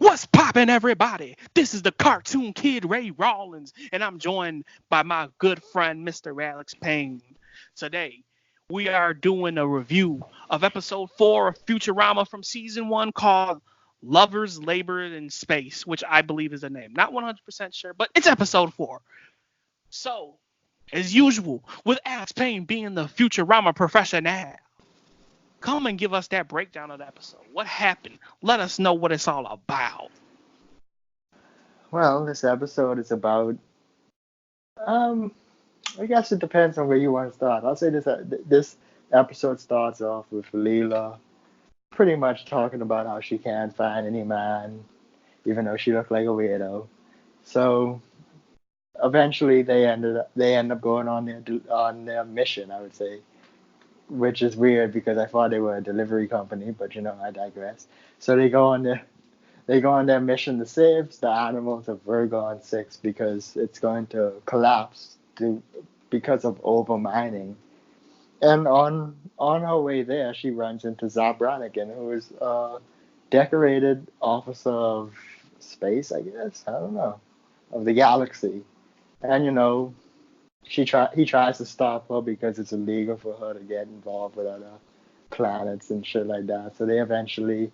What's poppin', everybody? This is the cartoon kid Ray Rawlins, and I'm joined by my good friend Mr. Alex Payne. Today, we are doing a review of episode 4 of Futurama from season 1 called Lovers Labored in Space, which I believe is the name. Not 100% sure, but it's episode 4. So, as usual, with Alex Payne being the Futurama professional, come and give us that breakdown of the episode. What happened? Let us know what it's all about. Well, this episode is about. Um, I guess it depends on where you want to start. I'll say this episode starts off with Leela pretty much talking about how she can't find any man, even though she looked like a weirdo. So eventually they end up going on their mission. I would say, which is weird because I thought they were a delivery company, but I digress. So they go on their mission to save the animals of Virgon 6 because it's going to collapse because of overmining. And on her way there, she runs into Zab Brannigan, who is a decorated officer of space, I guess. I don't know, of the galaxy. And he tries to stop her because it's illegal for her to get involved with other planets and shit like that. So they eventually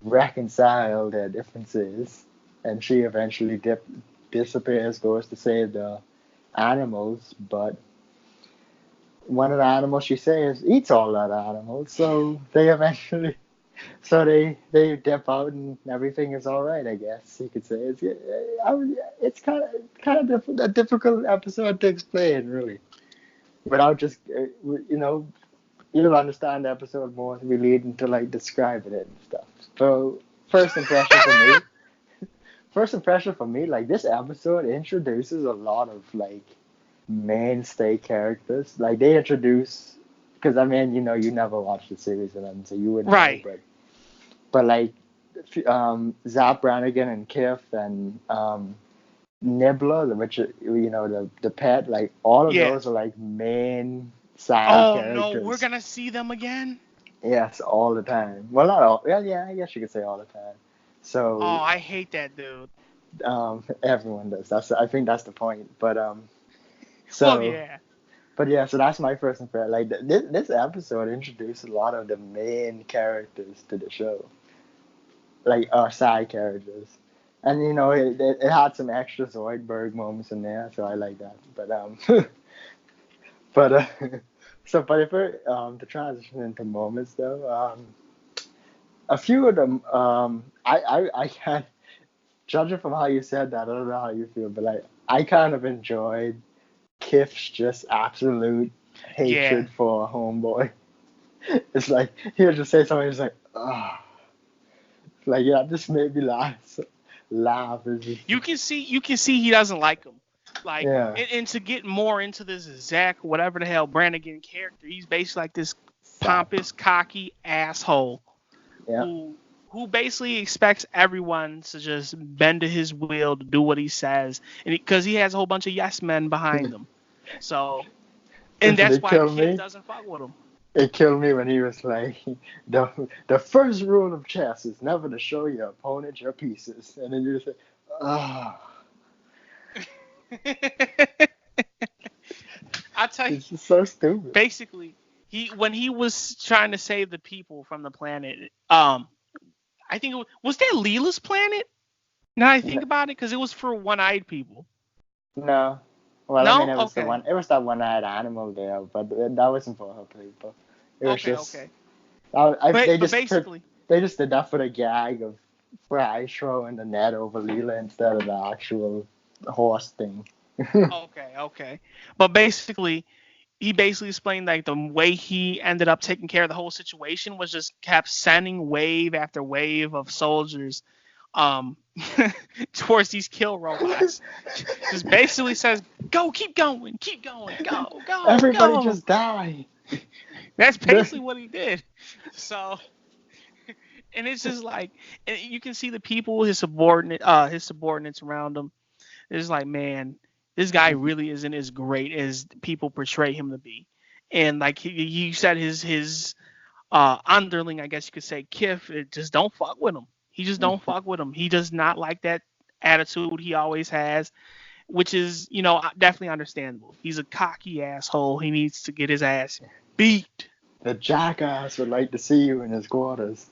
reconcile their differences, and she eventually disappears, goes to save the animals, but one of the animals she saves eats all the other animals, so they dip out and everything is all right. I guess you could say it's kind of a difficult episode to explain, really, without just you'll understand the episode more as we lead into like describing it and stuff. So first impression for me, like this episode introduces a lot of like mainstay characters. Like they introduce, because I mean you never watched the series and then so you wouldn't know, Right. but like Zap Brannigan and Kif and Nibbler, which the pet, like all of Yeah. those are like main side Oh no, we're characters. gonna see them again. Yes, all the time. Well, not all. Well, yeah, I guess you could say all the time. Oh, So I hate that dude. everyone does. I think that's the point. Well, So, yeah. but yeah, so that's my first impression. Like this episode introduced a lot of the main characters to the show, like side characters, and it had some extra Zoidberg moments in there, so I like that. But but if we're to transition into moments though, a few of them, I can't, judging from how you said that, I don't know how you feel, but like, I kind of enjoyed Kif's just absolute Yeah. hatred for Homeboy. It's like, he'll just say something, he's like, ah. Like, yeah, this made me laugh. It's just, You can see he doesn't like him. Like, yeah, and to get more into this Zach, whatever the hell Brannigan character, he's basically like this Zap. pompous, cocky asshole Yeah. who basically expects everyone to just bend to his will to do what he says, and because he has a whole bunch of yes men behind him. So, and Listen, that's it why killed Kif me. doesn't fuck with him. It killed me when he was like, the first rule of chess is never to show your opponent your pieces. And then you just say, ah, I tell you, it's just so stupid. basically, he when he was trying to save the people from the planet, I think was that Leela's planet. Now I think N- about it, because it was for one-eyed people. No. Well, I mean, No, okay, it was that one-eyed animal there, but that wasn't for her people. It was okay, just, okay. But basically, they just did that for the gag of Fry throwing the net over Leela instead of the actual horse thing. okay, okay. But basically, he basically explained like the way he ended up taking care of the whole situation was just kept sending wave after wave of soldiers um towards these kill robots. Just basically says, "Go, keep going, go, go, Everybody go." just die. That's basically what he did. So, and it's just like, and you can see the people, his subordinates around him. It's like, man, this guy really isn't as great as people portray him to be. And like he said, his underling, I guess you could say, Kif, it just don't fuck with him. He just don't fuck with him. He does not like that attitude he always has, which is, definitely understandable. He's a cocky asshole. He needs to get his ass beat. The jackass would like to see you in his quarters.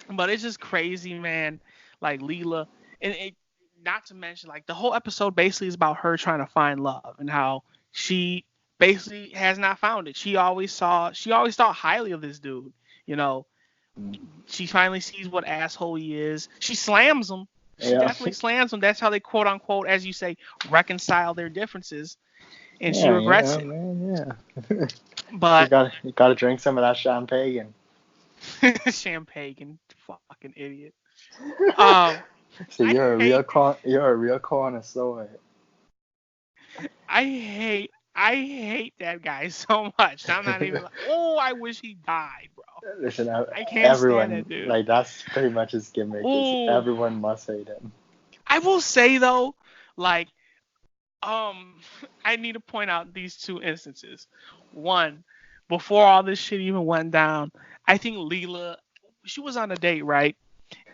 But it's just crazy, man. Like Leela, and not to mention, like, the whole episode basically is about her trying to find love and how she basically has not found it. She always thought highly of this dude. She finally sees what asshole he is. She slams him. She definitely slams him. That's how they, quote unquote, as you say, reconcile their differences. And she regrets it. Man, yeah. But you gotta drink some of that champagne. Champagne, fucking idiot. So you're a real connoisseur. I hate that guy so much. I'm not even like, oh, I wish he died, bro. Listen, I can't stand that dude. Like, that's pretty much his gimmick. Everyone must hate him. I will say though, like, I need to point out these two instances. One, before all this shit even went down, I think Leela, she was on a date, right?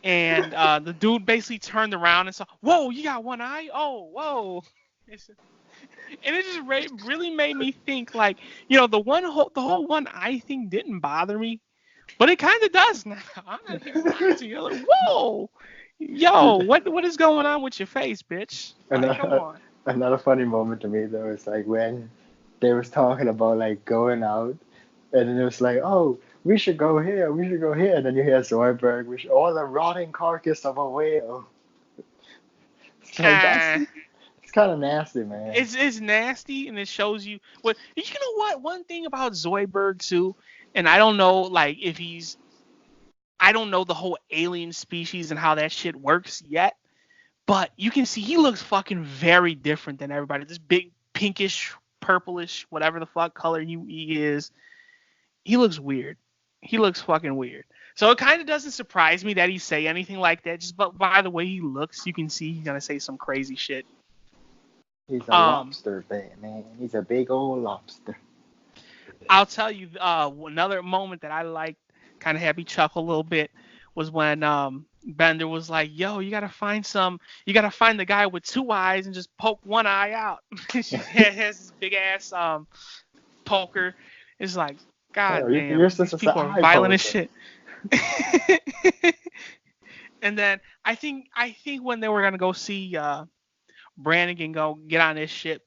And the dude basically turned around and saw, whoa, you got one eye? Oh, whoa. And it just really made me think, like, the whole one eye thing didn't bother me, but it kind of does now. I'm not even lying to you. Like, whoa, yo, what is going on with your face, bitch? Like, come on. Another funny moment to me though is like when they was talking about like going out, and then it was like, oh, we should go here, and then you hear Zoidberg, the rotting carcass of a whale. It's like, it's kind of nasty, man. It's nasty, and it shows you what. You know what? One thing about Zoidberg too, and I don't know, like, I don't know the whole alien species and how that shit works yet, but you can see he looks fucking very different than everybody. This big pinkish, purplish, whatever the fuck color he is, he looks weird. He looks fucking weird. So it kind of doesn't surprise me that he say anything like that. Just by the way he looks, you can see he's gonna say some crazy shit. He's a lobster, man. He's a big old lobster. I'll tell you, another moment that I liked, kind of had me chuckle a little bit, was when Bender was like, yo, you gotta find the guy with two eyes and just poke one eye out. She has this big ass poker. It's like, God damn, these people are violent as shit. And then I think when they were gonna go see Brannigan go get on this ship,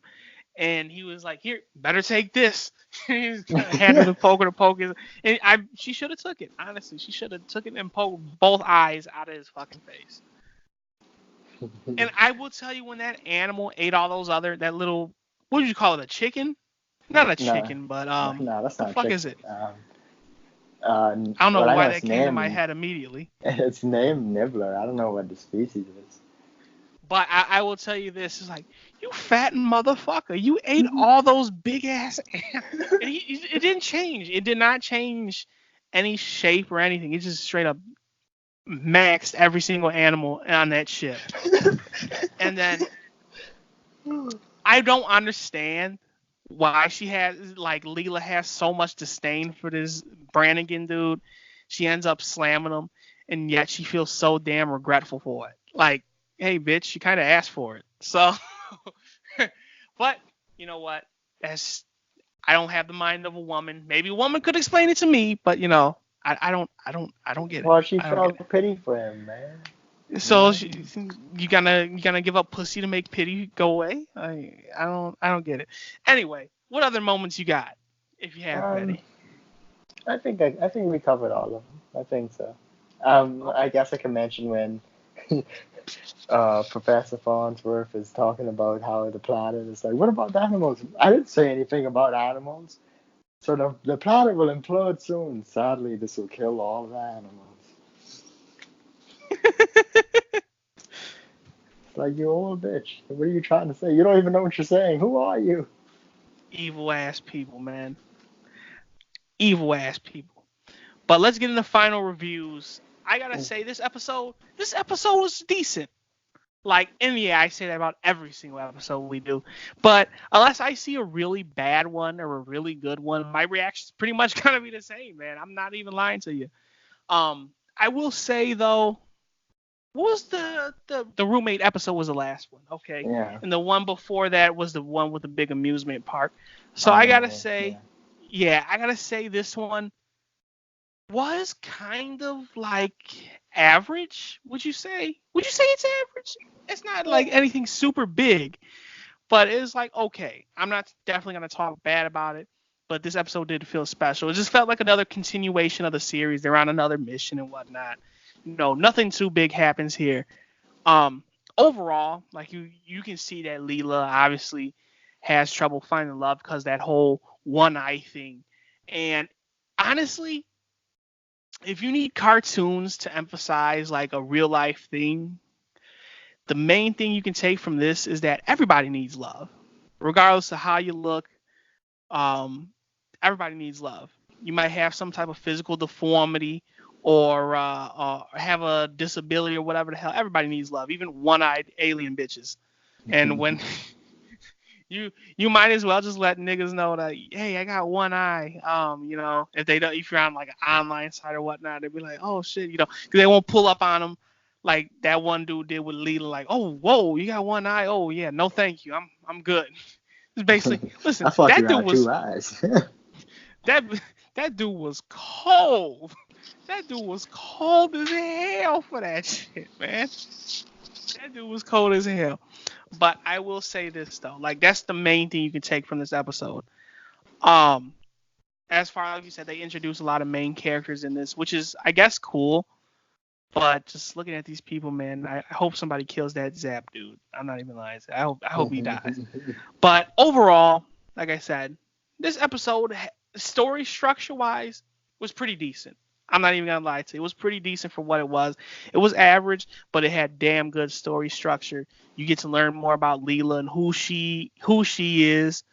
and he was like, here, better take this. He's handed the poker to poke his, and she should have took it. Honestly, she should have took it and poked both eyes out of his fucking face. And I will tell you, when that animal ate all those that little, what did you call it, a chicken? Not a chicken, but no, that's not. The fuck chicken. Is it? I don't know why that came to my head immediately. It's named Nibbler. I don't know what the species is. But I will tell you this, is like, you fattened motherfucker, you ate all those big ass animals. And it didn't change. It did not change any shape or anything. It just straight up maxed every single animal on that ship. And then I don't understand why Leela has so much disdain for this Brannigan dude. She ends up slamming him, and yet she feels so damn regretful for it. Like, hey, bitch, you kind of asked for it. So, but you know what? I don't have the mind of a woman. Maybe a woman could explain it to me, but I don't get it. Well, she felt pity for him, man. So you gonna give up pussy to make pity go away? I don't get it. Anyway, what other moments you got, if you have any? I think we covered all of them. I think so. I guess I can mention when Professor Farnsworth is talking about how the planet is like, what about the animals? I didn't say anything about animals. So the planet will implode soon. Sadly, this will kill all the animals. It's like, you old bitch. What are you trying to say? You don't even know what you're saying. Who are you? Evil ass people, man. Evil ass people. But let's get into final reviews. I gotta say, this episode was decent. Like, and yeah, I say that about every single episode we do. But unless I see a really bad one or a really good one, my reaction's pretty much gonna be the same, man. I'm not even lying to you. I will say though, what was the roommate episode was the last one, okay, Yeah. and the one before that was the one with the big amusement park. So On I the gotta mall. say, Yeah. yeah, I gotta say this one was kind of like average. Would you say? Would you say it's average? It's not like Yeah. anything super big, but it's like okay. I'm not definitely gonna talk bad about it, but this episode did feel special. It just felt like another continuation of the series. They're on another mission and whatnot. No, nothing too big happens here. Um, Overall, like you can see that Leela obviously has trouble finding love because that whole one eye thing. And honestly, if you need cartoons to emphasize like a real life thing, the main thing you can take from this is that everybody needs love, regardless of how you look. Um, Everybody needs love. You might have some type of physical deformity or have a disability or whatever the hell. Everybody needs love, even one-eyed alien bitches. And when you might as well just let niggas know that hey, I got one eye. If they don't, if you're on like an online site or whatnot, they'll be like, oh shit, because they won't pull up on them like that one dude did with Leela, like, oh whoa, you got one eye. Oh yeah, no thank you, I'm good. It's basically, listen, I thought you that dude had was two eyes. that that dude was cold. That dude was cold as hell for that shit, man. That dude was cold as hell. But I will say this though, like that's the main thing you can take from this episode. Um, as far as you said, they introduced a lot of main characters in this, which is I guess cool. But just looking at these people, man, I hope somebody kills that Zap dude. I'm not even lying. I hope he dies. But overall, like I said, this episode, story structure wise, was pretty decent. I'm not even gonna lie to you. It was pretty decent for what it was. It was average, but it had damn good story structure. You get to learn more about Leela and who she is.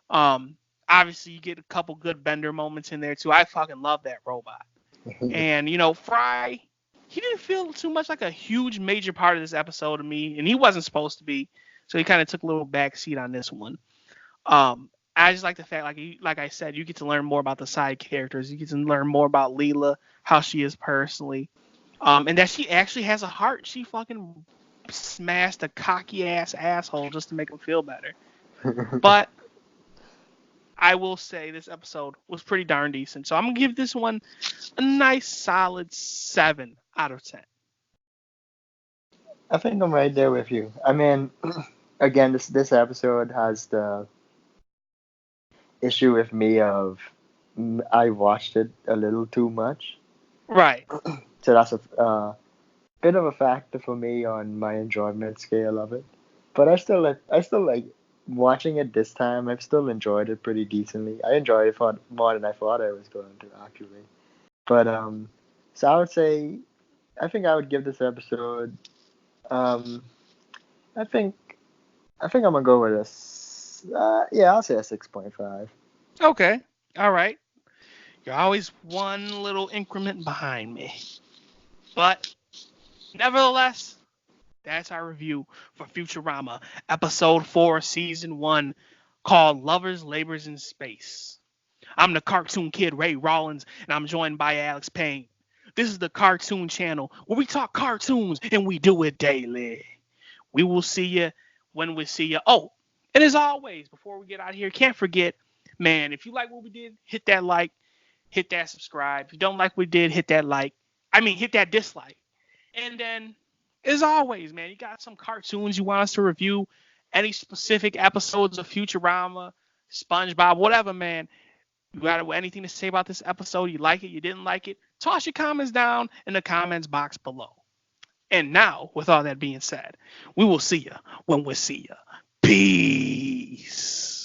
Um, Obviously you get a couple good Bender moments in there too. I fucking love that robot. And Fry, he didn't feel too much like a huge major part of this episode to me, and he wasn't supposed to be. So he kind of took a little backseat on this one. I just like the fact, like I said, you get to learn more about the side characters. You get to learn more about Leela, how she is personally, and that she actually has a heart. She fucking smashed a cocky ass asshole just to make him feel better. But I will say this episode was pretty darn decent. So I'm gonna give this one a nice solid 7 out of 10. I think I'm right there with you. I mean, again, this episode has the issue with me of I watched it a little too much, Right. so that's a bit of a factor for me on my enjoyment scale of it. But I still like watching it this time. I've still enjoyed it pretty decently. I enjoyed it more than I thought I was going to actually. But so I would say I think I would give this episode um I think I think I'm gonna go with yeah, I'll say a 6.5. Okay. All right. You're always one little increment behind me. But nevertheless, that's our review for Futurama, episode 4, season 1, called Lovers Labors in Space. I'm the cartoon kid Ray Rawlins, and I'm joined by Alex Payne. This is the Cartoon Channel where we talk cartoons and we do it daily. We will see you when we see you. Oh, and as always, before we get out of here, can't forget, man, if you like what we did, hit that like, hit that subscribe. If you don't like what we did, hit that like. Hit that dislike. And then, as always, man, you got some cartoons you want us to review, any specific episodes of Futurama, SpongeBob, whatever, man. You got anything to say about this episode? You like it? You didn't like it? Toss your comments down in the comments box below. And now, with all that being said, we will see you when we see you. Peace.